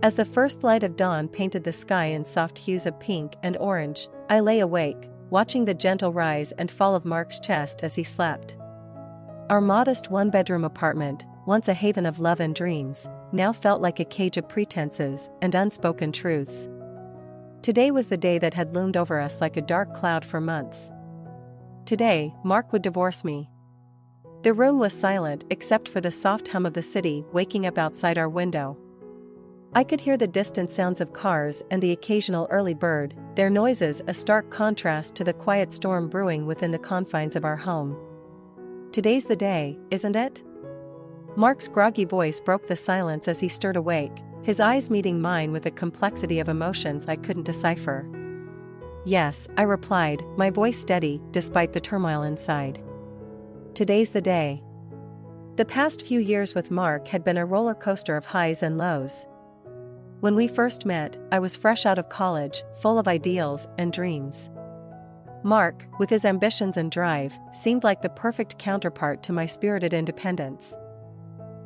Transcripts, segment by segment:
As the first light of dawn painted the sky in soft hues of pink and orange, I lay awake, watching the gentle rise and fall of Mark's chest as he slept. Our modest one-bedroom apartment, once a haven of love and dreams, now felt like a cage of pretenses and unspoken truths. Today was the day that had loomed over us like a dark cloud for months. Today, Mark would divorce me. The room was silent except for the soft hum of the city waking up outside our window. I could hear the distant sounds of cars and the occasional early bird, their noises a stark contrast to the quiet storm brewing within the confines of our home. Today's the day, isn't it? Mark's groggy voice broke the silence as he stirred awake, his eyes meeting mine with a complexity of emotions I couldn't decipher. Yes, I replied, my voice steady despite the turmoil inside. Today's the day. The past few years with Mark had been a roller coaster of highs and lows. When we first met, I was fresh out of college, full of ideals and dreams. Mark, with his ambitions and drive, seemed like the perfect counterpart to my spirited independence.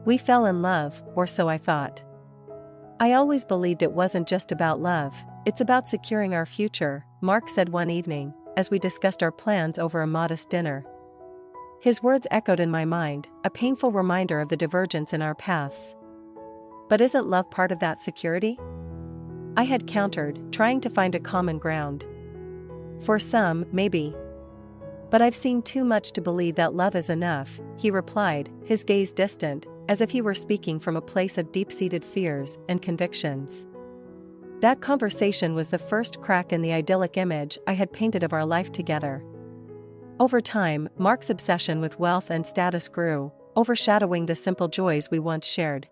We fell in love, or so I thought. I always believed it wasn't just about love, it's about securing our future, Mark said one evening, as we discussed our plans over a modest dinner. His words echoed in my mind, a painful reminder of the divergence in our paths. But isn't love part of that security? I had countered, trying to find a common ground. For some, maybe. But I've seen too much to believe that love is enough, he replied, his gaze distant, as if he were speaking from a place of deep-seated fears and convictions. That conversation was the first crack in the idyllic image I had painted of our life together. Over time, Mark's obsession with wealth and status grew, overshadowing the simple joys we once shared.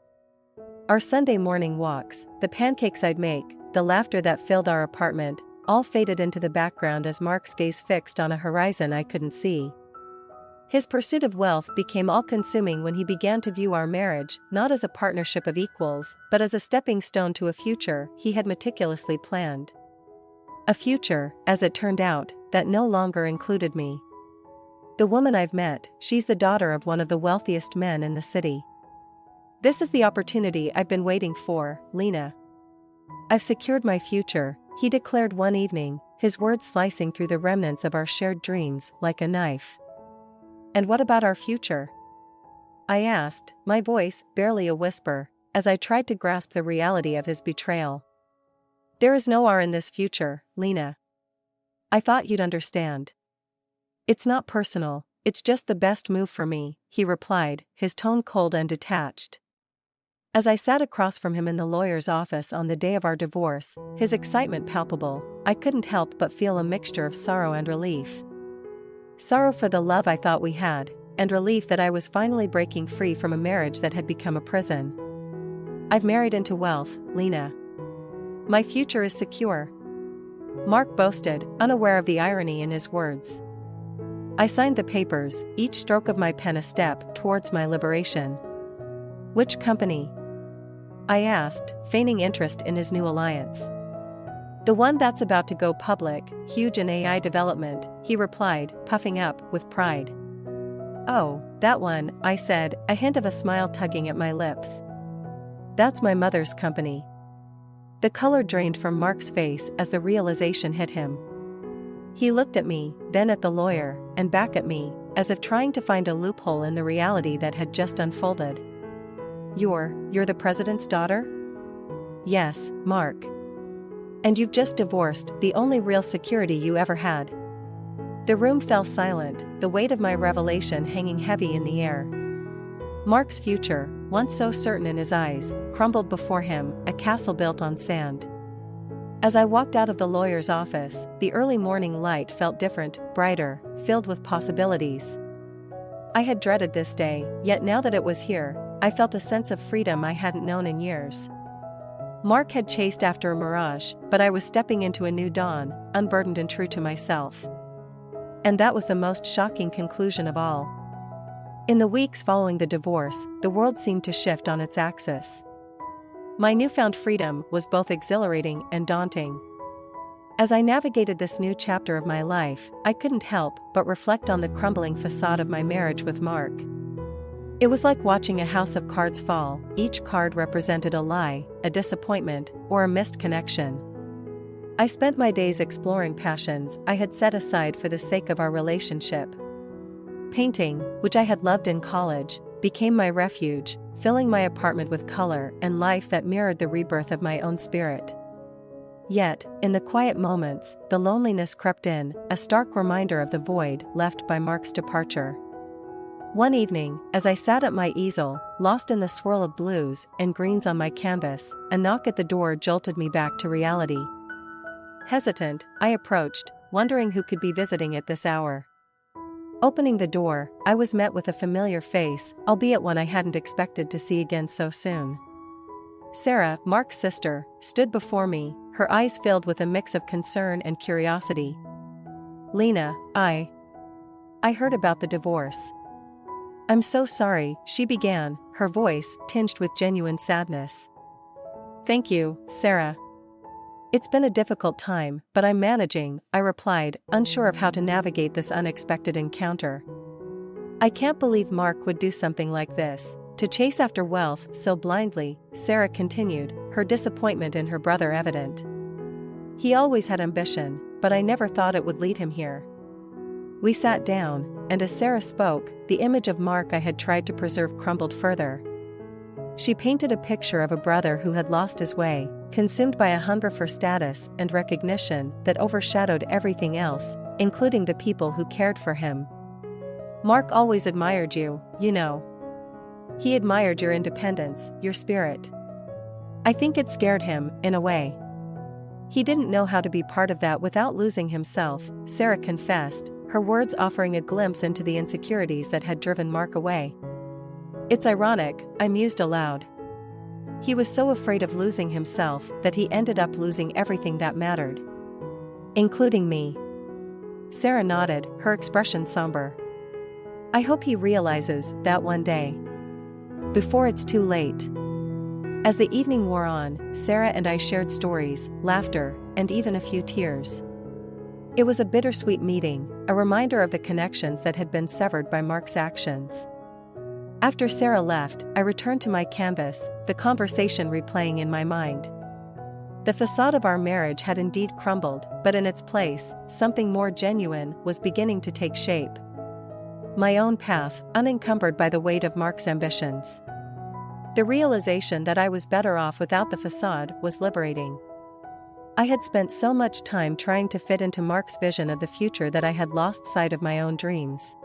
Our Sunday morning walks, the pancakes I'd make, the laughter that filled our apartment, all faded into the background as Mark's gaze fixed on a horizon I couldn't see. His pursuit of wealth became all-consuming when he began to view our marriage not as a partnership of equals, but as a stepping stone to a future he had meticulously planned. A future, as it turned out, that no longer included me. The woman I've met, she's the daughter of one of the wealthiest men in the city. This is the opportunity I've been waiting for, Lena. I've secured my future, he declared one evening, his words slicing through the remnants of our shared dreams like a knife. And what about our future? I asked, my voice barely a whisper, as I tried to grasp the reality of his betrayal. There is no R in this future, Lena. I thought you'd understand. It's not personal, it's just the best move for me, he replied, his tone cold and detached. As I sat across from him in the lawyer's office on the day of our divorce, his excitement palpable, I couldn't help but feel a mixture of sorrow and relief. Sorrow for the love I thought we had, and relief that I was finally breaking free from a marriage that had become a prison. I've married into wealth, Lena. My future is secure. Mark boasted, unaware of the irony in his words. I signed the papers, each stroke of my pen a step towards my liberation. Which company? I asked, feigning interest in his new alliance. The one that's about to go public, huge in AI development, he replied, puffing up with pride. Oh, that one, I said, a hint of a smile tugging at my lips. That's my mother's company. The color drained from Mark's face as the realization hit him. He looked at me, then at the lawyer, and back at me, as if trying to find a loophole in the reality that had just unfolded. You're the president's daughter? Yes, Mark. And you've just divorced the only real security you ever had. The room fell silent, the weight of my revelation hanging heavy in the air. Mark's future, once so certain in his eyes, crumbled before him, a castle built on sand. As I walked out of the lawyer's office, the early morning light felt different, brighter, filled with possibilities. I had dreaded this day, yet now that it was here, I felt a sense of freedom I hadn't known in years. Mark had chased after a mirage, but I was stepping into a new dawn, unburdened and true to myself. And that was the most shocking conclusion of all. In the weeks following the divorce, the world seemed to shift on its axis. My newfound freedom was both exhilarating and daunting. As I navigated this new chapter of my life, I couldn't help but reflect on the crumbling facade of my marriage with Mark. It was like watching a house of cards fall. Each card represented a lie, a disappointment, or a missed connection. I spent my days exploring passions I had set aside for the sake of our relationship. Painting, which I had loved in college, became my refuge, filling my apartment with color and life that mirrored the rebirth of my own spirit. Yet, in the quiet moments, the loneliness crept in, a stark reminder of the void left by Mark's departure. One evening, as I sat at my easel, lost in the swirl of blues and greens on my canvas, a knock at the door jolted me back to reality. Hesitant, I approached, wondering who could be visiting at this hour. Opening the door, I was met with a familiar face, albeit one I hadn't expected to see again so soon. Sarah, Mark's sister, stood before me, her eyes filled with a mix of concern and curiosity. "Lena, I heard about the divorce." "I'm so sorry," she began, her voice tinged with genuine sadness. "Thank you, Sarah. It's been a difficult time, but I'm managing," I replied, unsure of how to navigate this unexpected encounter. "I can't believe Mark would do something like this, to chase after wealth so blindly," Sarah continued, her disappointment in her brother evident. "He always had ambition, but I never thought it would lead him here." We sat down, and as Sarah spoke, the image of Mark I had tried to preserve crumbled further. She painted a picture of a brother who had lost his way, consumed by a hunger for status and recognition that overshadowed everything else, including the people who cared for him. "Mark always admired you, you know. He admired your independence, your spirit. I think it scared him, in a way. He didn't know how to be part of that without losing himself," Sarah confessed, her words offering a glimpse into the insecurities that had driven Mark away. "It's ironic," I mused aloud. "He was so afraid of losing himself that he ended up losing everything that mattered. Including me." Sarah nodded, her expression somber. "I hope he realizes that one day. Before it's too late." As the evening wore on, Sarah and I shared stories, laughter, and even a few tears. It was a bittersweet meeting, a reminder of the connections that had been severed by Mark's actions. After Sarah left, I returned to my canvas, the conversation replaying in my mind. The facade of our marriage had indeed crumbled, but in its place, something more genuine was beginning to take shape. My own path, unencumbered by the weight of Mark's ambitions. The realization that I was better off without the facade was liberating. I had spent so much time trying to fit into Mark's vision of the future that I had lost sight of my own dreams.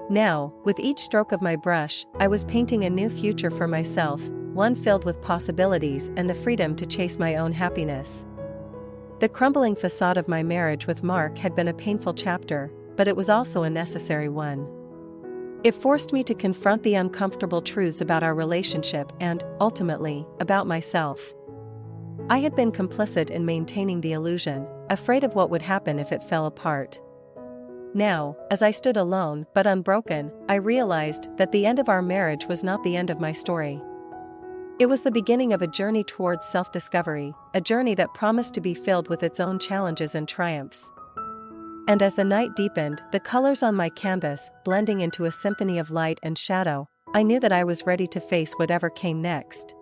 Now, with each stroke of my brush, I was painting a new future for myself, one filled with possibilities and the freedom to chase my own happiness. The crumbling facade of my marriage with Mark had been a painful chapter, but it was also a necessary one. It forced me to confront the uncomfortable truths about our relationship and, ultimately, about myself. I had been complicit in maintaining the illusion, afraid of what would happen if it fell apart. Now, as I stood alone but unbroken, I realized that the end of our marriage was not the end of my story. It was the beginning of a journey towards self-discovery, a journey that promised to be filled with its own challenges and triumphs. And as the night deepened, the colors on my canvas blending into a symphony of light and shadow, I knew that I was ready to face whatever came next.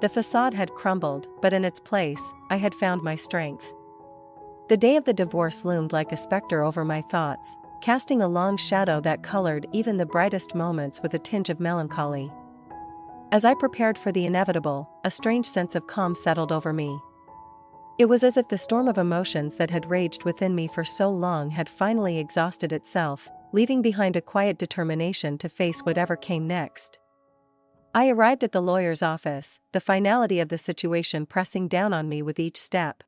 The facade had crumbled, but in its place, I had found my strength. The day of the divorce loomed like a specter over my thoughts, casting a long shadow that colored even the brightest moments with a tinge of melancholy. As I prepared for the inevitable, a strange sense of calm settled over me. It was as if the storm of emotions that had raged within me for so long had finally exhausted itself, leaving behind a quiet determination to face whatever came next. I arrived at the lawyer's office, the finality of the situation pressing down on me with each step.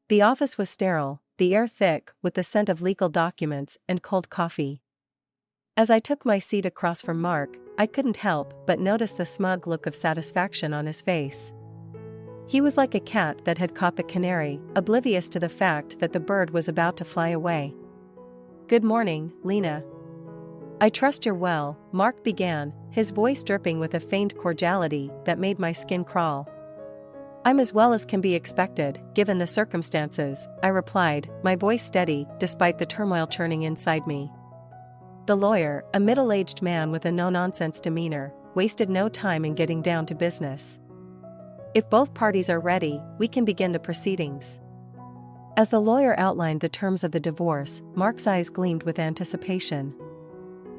The office was sterile, the air thick with the scent of legal documents and cold coffee. As I took my seat across from Mark, I couldn't help but notice the smug look of satisfaction on his face. He was like a cat that had caught the canary, oblivious to the fact that the bird was about to fly away. "Good morning, Lena. I trust you're well," Mark began, his voice dripping with a feigned cordiality that made my skin crawl. "I'm as well as can be expected, given the circumstances," I replied, my voice steady despite the turmoil churning inside me. The lawyer, a middle-aged man with a no-nonsense demeanor, wasted no time in getting down to business. If both parties are ready, we can begin the proceedings. As the lawyer outlined the terms of the divorce, Mark's eyes gleamed with anticipation.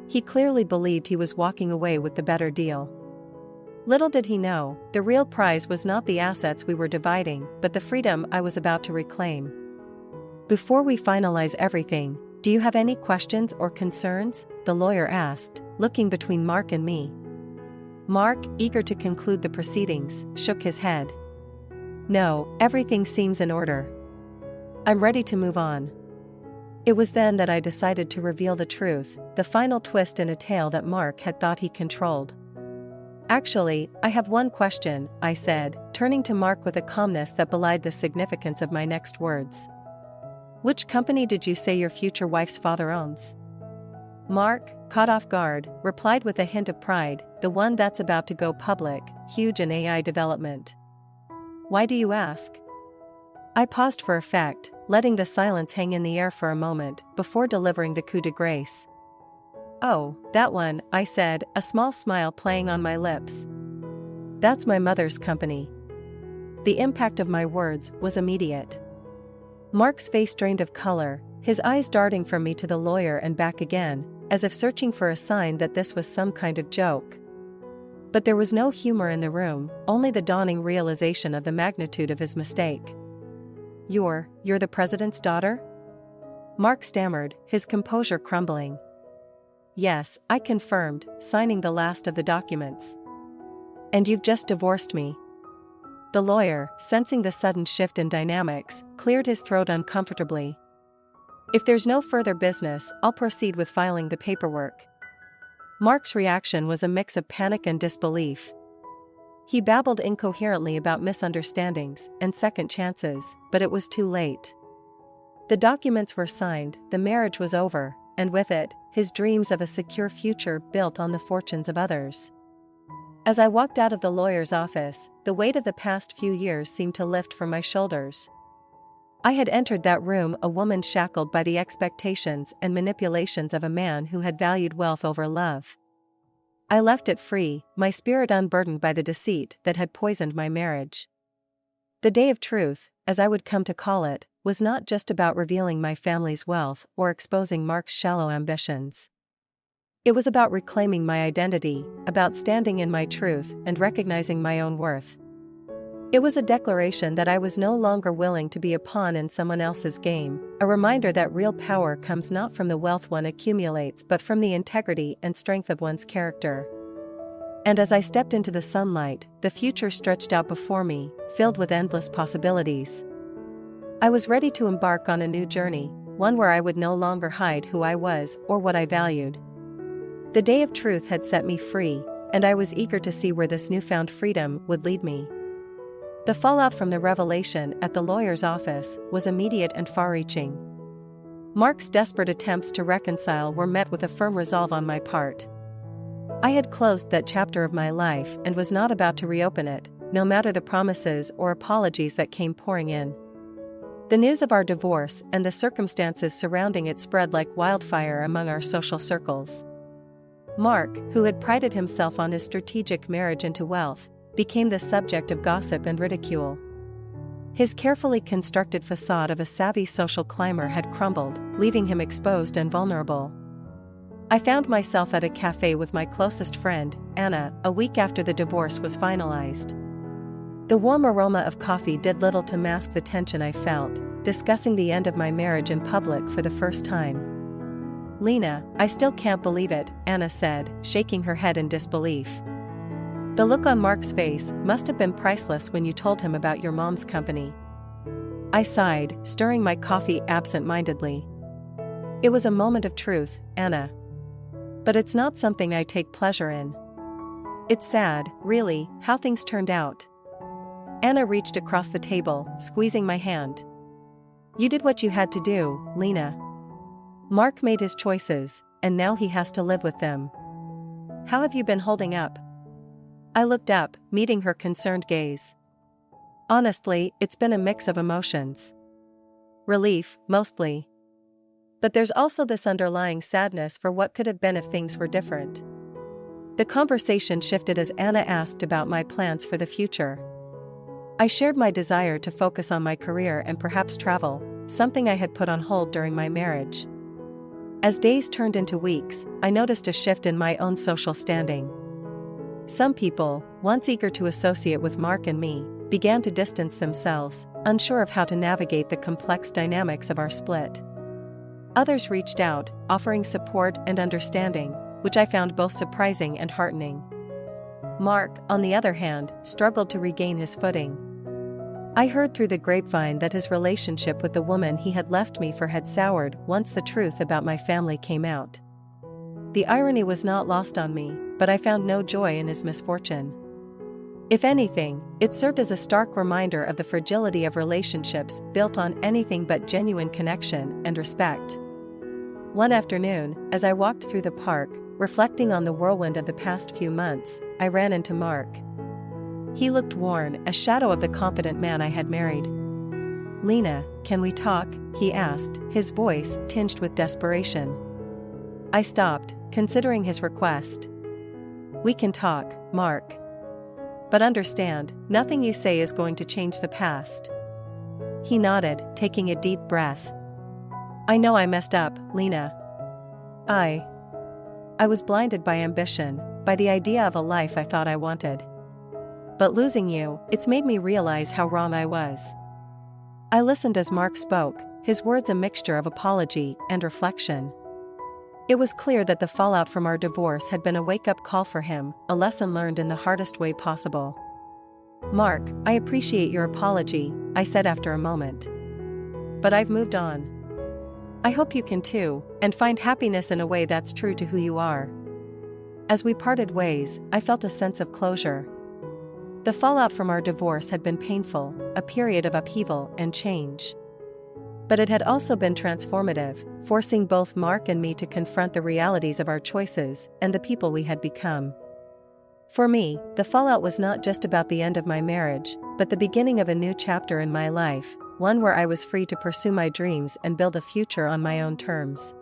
He clearly believed he was walking away with the better deal. Little did he know, the real prize was not the assets we were dividing, but the freedom I was about to reclaim. Before we finalize everything, do you have any questions or concerns? The lawyer asked, looking between Mark and me. Mark, eager to conclude the proceedings, shook his head. No, everything seems in order. I'm ready to move on. It was then that I decided to reveal the truth, the final twist in a tale that Mark had thought he controlled. Actually, I have one question, I said, turning to Mark with a calmness that belied the significance of my next words. Which company did you say your future wife's father owns? Mark, caught off guard, replied with a hint of pride, the one that's about to go public, huge in AI development. Why do you ask? I paused for effect, letting the silence hang in the air for a moment, before delivering the coup de grace. Oh, that one, I said, a small smile playing on my lips. That's my mother's company. The impact of my words was immediate. Mark's face drained of color, his eyes darting from me to the lawyer and back again, as if searching for a sign that this was some kind of joke. But there was no humor in the room, only the dawning realization of the magnitude of his mistake. You're the president's daughter? Mark stammered, his composure crumbling. Yes, I confirmed, signing the last of the documents. And you've just divorced me. The lawyer, sensing the sudden shift in dynamics, cleared his throat uncomfortably. If there's no further business, I'll proceed with filing the paperwork. Mark's reaction was a mix of panic and disbelief. He babbled incoherently about misunderstandings and second chances, but it was too late. The documents were signed, the marriage was over, and with it, his dreams of a secure future built on the fortunes of others. As I walked out of the lawyer's office, the weight of the past few years seemed to lift from my shoulders. I had entered that room a woman shackled by the expectations and manipulations of a man who had valued wealth over love. I left it free, my spirit unburdened by the deceit that had poisoned my marriage. The day of truth, as I would come to call it, was not just about revealing my family's wealth or exposing Mark's shallow ambitions. It was about reclaiming my identity, about standing in my truth and recognizing my own worth. It was a declaration that I was no longer willing to be a pawn in someone else's game, a reminder that real power comes not from the wealth one accumulates but from the integrity and strength of one's character. And as I stepped into the sunlight, the future stretched out before me, filled with endless possibilities. I was ready to embark on a new journey, one where I would no longer hide who I was or what I valued. The day of truth had set me free, and I was eager to see where this newfound freedom would lead me. The fallout from the revelation at the lawyer's office was immediate and far-reaching. Mark's desperate attempts to reconcile were met with a firm resolve on my part. I had closed that chapter of my life and was not about to reopen it, no matter the promises or apologies that came pouring in. The news of our divorce and the circumstances surrounding it spread like wildfire among our social circles. Mark, who had prided himself on his strategic marriage into wealth, became the subject of gossip and ridicule. His carefully constructed facade of a savvy social climber had crumbled, leaving him exposed and vulnerable. I found myself at a cafe with my closest friend, Anna, a week after the divorce was finalized. The warm aroma of coffee did little to mask the tension I felt, discussing the end of my marriage in public for the first time. Lena, I still can't believe it, Anna said, shaking her head in disbelief. The look on Mark's face must have been priceless when you told him about your mom's company. I sighed, stirring my coffee absent-mindedly. It was a moment of truth, Anna. But it's not something I take pleasure in. It's sad, really, how things turned out. Anna reached across the table, squeezing my hand. You did what you had to do, Lena. Mark made his choices, and now he has to live with them. How have you been holding up? I looked up, meeting her concerned gaze. Honestly, it's been a mix of emotions. Relief, mostly. But there's also this underlying sadness for what could have been if things were different. The conversation shifted as Anna asked about my plans for the future. I shared my desire to focus on my career and perhaps travel, something I had put on hold during my marriage. As days turned into weeks, I noticed a shift in my own social standing. Some people, once eager to associate with Mark and me, began to distance themselves, unsure of how to navigate the complex dynamics of our split. Others reached out, offering support and understanding, which I found both surprising and heartening. Mark, on the other hand, struggled to regain his footing. I heard through the grapevine that his relationship with the woman he had left me for had soured once the truth about my family came out. The irony was not lost on me, but I found no joy in his misfortune. If anything, it served as a stark reminder of the fragility of relationships built on anything but genuine connection and respect. One afternoon, as I walked through the park, reflecting on the whirlwind of the past few months, I ran into Mark. He looked worn, a shadow of the confident man I had married. "Lena, can we talk?" he asked, his voice tinged with desperation. I stopped, considering his request. "We can talk, Mark. But understand, nothing you say is going to change the past." He nodded, taking a deep breath. "I know I messed up, Lena. I was blinded by ambition, by the idea of a life I thought I wanted. But losing you, it's made me realize how wrong I was." I listened as Mark spoke, his words a mixture of apology and reflection. It was clear that the fallout from our divorce had been a wake-up call for him, a lesson learned in the hardest way possible. "Mark, I appreciate your apology," I said after a moment. "But I've moved on. I hope you can too, and find happiness in a way that's true to who you are." As we parted ways, I felt a sense of closure. The fallout from our divorce had been painful, a period of upheaval and change. But it had also been transformative, forcing both Mark and me to confront the realities of our choices and the people we had become. For me, the fallout was not just about the end of my marriage, but the beginning of a new chapter in my life, one where I was free to pursue my dreams and build a future on my own terms.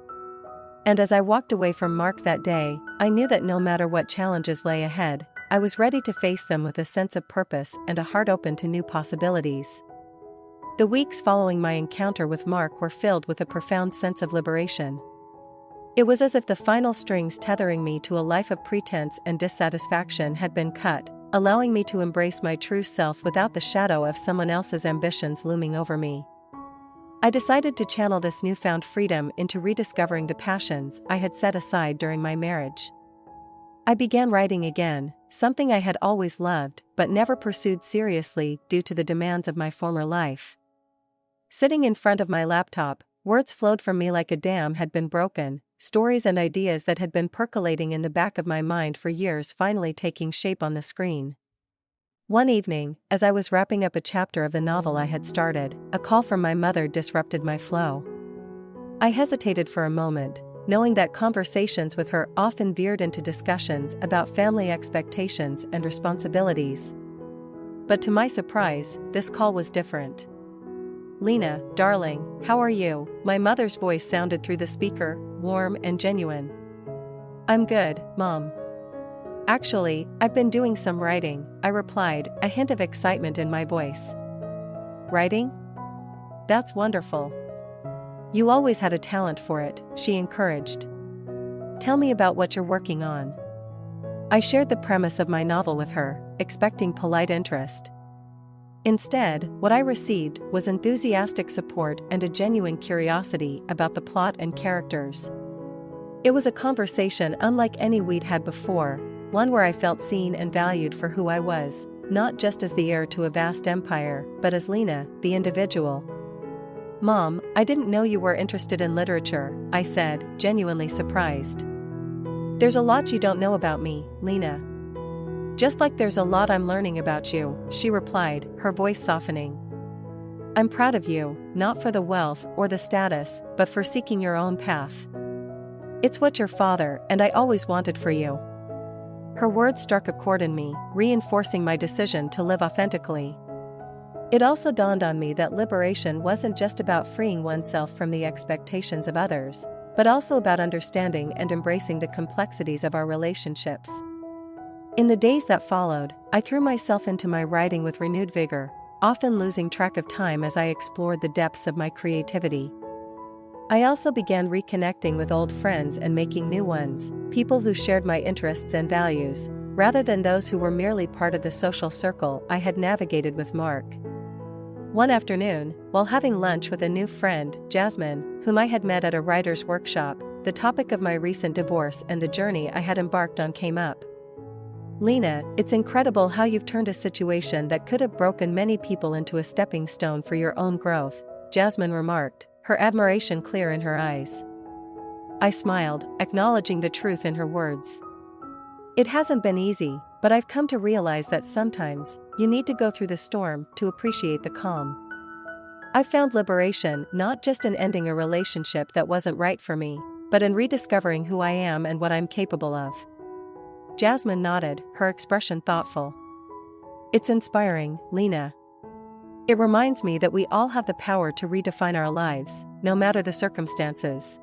And as I walked away from Mark that day, I knew that no matter what challenges lay ahead, I was ready to face them with a sense of purpose and a heart open to new possibilities. The weeks following my encounter with Mark were filled with a profound sense of liberation. It was as if the final strings tethering me to a life of pretense and dissatisfaction had been cut, allowing me to embrace my true self without the shadow of someone else's ambitions looming over me. I decided to channel this newfound freedom into rediscovering the passions I had set aside during my marriage. I began writing again, something I had always loved but never pursued seriously due to the demands of my former life. Sitting in front of my laptop, words flowed from me like a dam had been broken, stories and ideas that had been percolating in the back of my mind for years finally taking shape on the screen. One evening, as I was wrapping up a chapter of the novel I had started, a call from my mother disrupted my flow. I hesitated for a moment, knowing that conversations with her often veered into discussions about family expectations and responsibilities. But to my surprise, this call was different. "Lena, darling, how are you?" My mother's voice sounded through the speaker, warm and genuine. "I'm good, Mom. Actually, I've been doing some writing," I replied, a hint of excitement in my voice. "Writing? That's wonderful. You always had a talent for it," she encouraged. "Tell me about what you're working on." I shared the premise of my novel with her, expecting polite interest. Instead, what I received was enthusiastic support and a genuine curiosity about the plot and characters. It was a conversation unlike any we'd had before, one where I felt seen and valued for who I was, not just as the heir to a vast empire, but as Lena, the individual. "Mom, I didn't know you were interested in literature," I said, genuinely surprised. "There's a lot you don't know about me, Lena." "Just like there's a lot I'm learning about you," she replied, her voice softening. "I'm proud of you, not for the wealth or the status, but for seeking your own path. It's what your father and I always wanted for you." Her words struck a chord in me, reinforcing my decision to live authentically. It also dawned on me that liberation wasn't just about freeing oneself from the expectations of others, but also about understanding and embracing the complexities of our relationships. In the days that followed, I threw myself into my writing with renewed vigor, often losing track of time as I explored the depths of my creativity. I also began reconnecting with old friends and making new ones, people who shared my interests and values, rather than those who were merely part of the social circle I had navigated with Mark. One afternoon, while having lunch with a new friend, Jasmine, whom I had met at a writer's workshop, the topic of my recent divorce and the journey I had embarked on came up. "Lena, it's incredible how you've turned a situation that could have broken many people into a stepping stone for your own growth," Jasmine remarked, her admiration clear in her eyes. I smiled, acknowledging the truth in her words. "It hasn't been easy, but I've come to realize that sometimes, you need to go through the storm to appreciate the calm. I found liberation not just in ending a relationship that wasn't right for me, but in rediscovering who I am and what I'm capable of." Jasmine nodded, her expression thoughtful. "It's inspiring, Lena. It reminds me that we all have the power to redefine our lives, no matter the circumstances."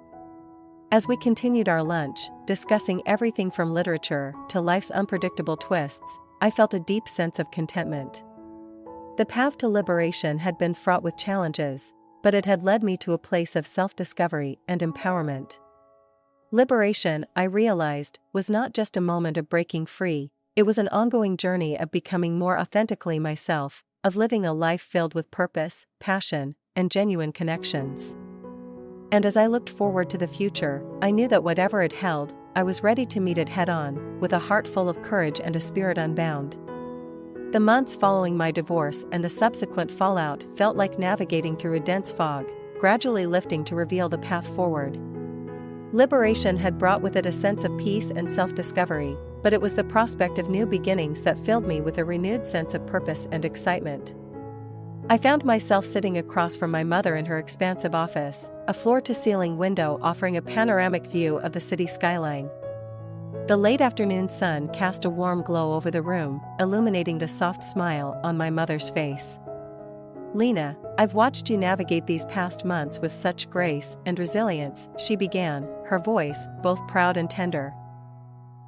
As we continued our lunch, discussing everything from literature to life's unpredictable twists, I felt a deep sense of contentment. The path to liberation had been fraught with challenges, but it had led me to a place of self-discovery and empowerment. Liberation, I realized, was not just a moment of breaking free, it was an ongoing journey of becoming more authentically myself, of living a life filled with purpose, passion, and genuine connections. And as I looked forward to the future, I knew that whatever it held, I was ready to meet it head-on, with a heart full of courage and a spirit unbound. The months following my divorce and the subsequent fallout felt like navigating through a dense fog, gradually lifting to reveal the path forward. Liberation had brought with it a sense of peace and self-discovery, but it was the prospect of new beginnings that filled me with a renewed sense of purpose and excitement. I found myself sitting across from my mother in her expansive office, a floor-to-ceiling window offering a panoramic view of the city skyline. The late afternoon sun cast a warm glow over the room, illuminating the soft smile on my mother's face. "Lena, I've watched you navigate these past months with such grace and resilience," she began, her voice both proud and tender.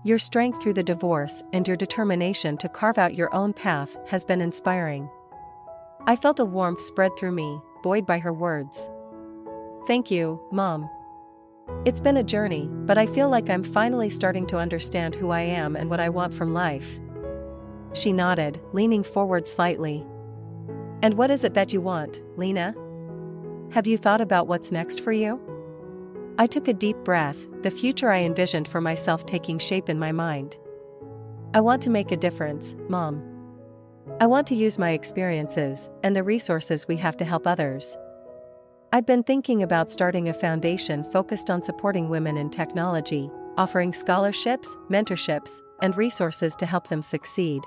"Your strength through the divorce and your determination to carve out your own path has been inspiring." I felt a warmth spread through me, buoyed by her words. "Thank you, Mom. It's been a journey, but I feel like I'm finally starting to understand who I am and what I want from life." She nodded, leaning forward slightly. "And what is it that you want, Lena? Have you thought about what's next for you?" I took a deep breath, the future I envisioned for myself taking shape in my mind. "I want to make a difference, Mom. I want to use my experiences and the resources we have to help others. I've been thinking about starting a foundation focused on supporting women in technology, offering scholarships, mentorships, and resources to help them succeed."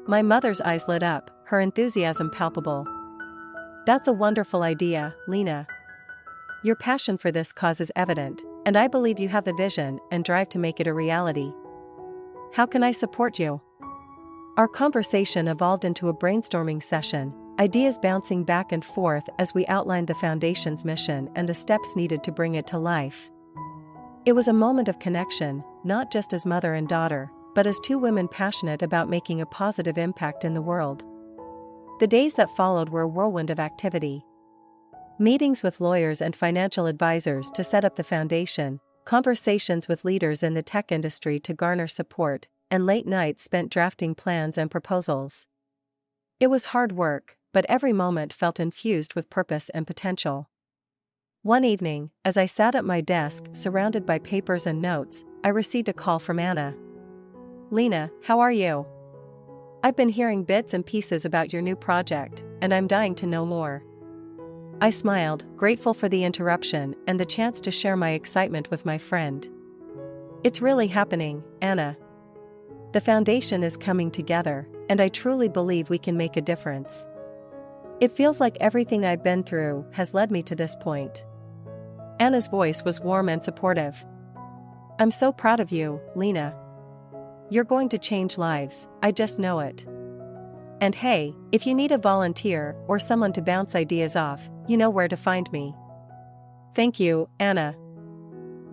My mother's eyes lit up, her enthusiasm palpable. "That's a wonderful idea, Lena. Your passion for this cause is evident, and I believe you have the vision and drive to make it a reality. How can I support you?" Our conversation evolved into a brainstorming session, ideas bouncing back and forth as we outlined the foundation's mission and the steps needed to bring it to life. It was a moment of connection, not just as mother and daughter, but as two women passionate about making a positive impact in the world. The days that followed were a whirlwind of activity. Meetings with lawyers and financial advisors to set up the foundation, conversations with leaders in the tech industry to garner support, and late nights spent drafting plans and proposals. It was hard work, but every moment felt infused with purpose and potential. One evening, as I sat at my desk surrounded by papers and notes, I received a call from Anna. "Lena, how are you? I've been hearing bits and pieces about your new project, and I'm dying to know more." I smiled, grateful for the interruption and the chance to share my excitement with my friend. "It's really happening, Anna. The foundation is coming together, and I truly believe we can make a difference. It feels like everything I've been through has led me to this point." Anna's voice was warm and supportive. "I'm so proud of you, Lena. You're going to change lives, I just know it." And hey, if you need a volunteer or someone to bounce ideas off, you know where to find me. Thank you, Anna.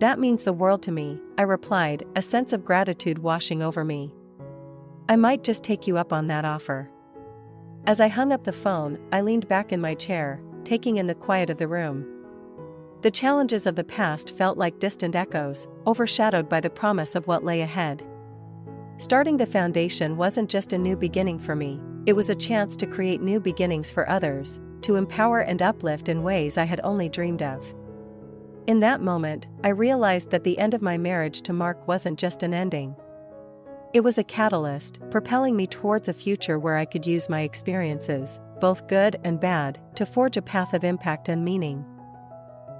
That means the world to me, I replied, a sense of gratitude washing over me. I might just take you up on that offer. As I hung up the phone, I leaned back in my chair, taking in the quiet of the room. The challenges of the past felt like distant echoes, overshadowed by the promise of what lay ahead. Starting the foundation wasn't just a new beginning for me, it was a chance to create new beginnings for others, to empower and uplift in ways I had only dreamed of. In that moment, I realized that the end of my marriage to Mark wasn't just an ending. It was a catalyst, propelling me towards a future where I could use my experiences, both good and bad, to forge a path of impact and meaning.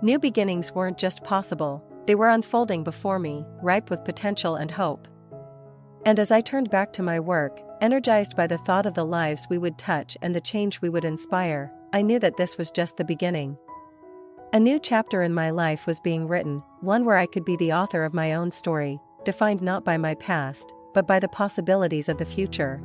New beginnings weren't just possible, they were unfolding before me, ripe with potential and hope. And as I turned back to my work, energized by the thought of the lives we would touch and the change we would inspire, I knew that this was just the beginning. A new chapter in my life was being written, one where I could be the author of my own story, defined not by my past, but by the possibilities of the future.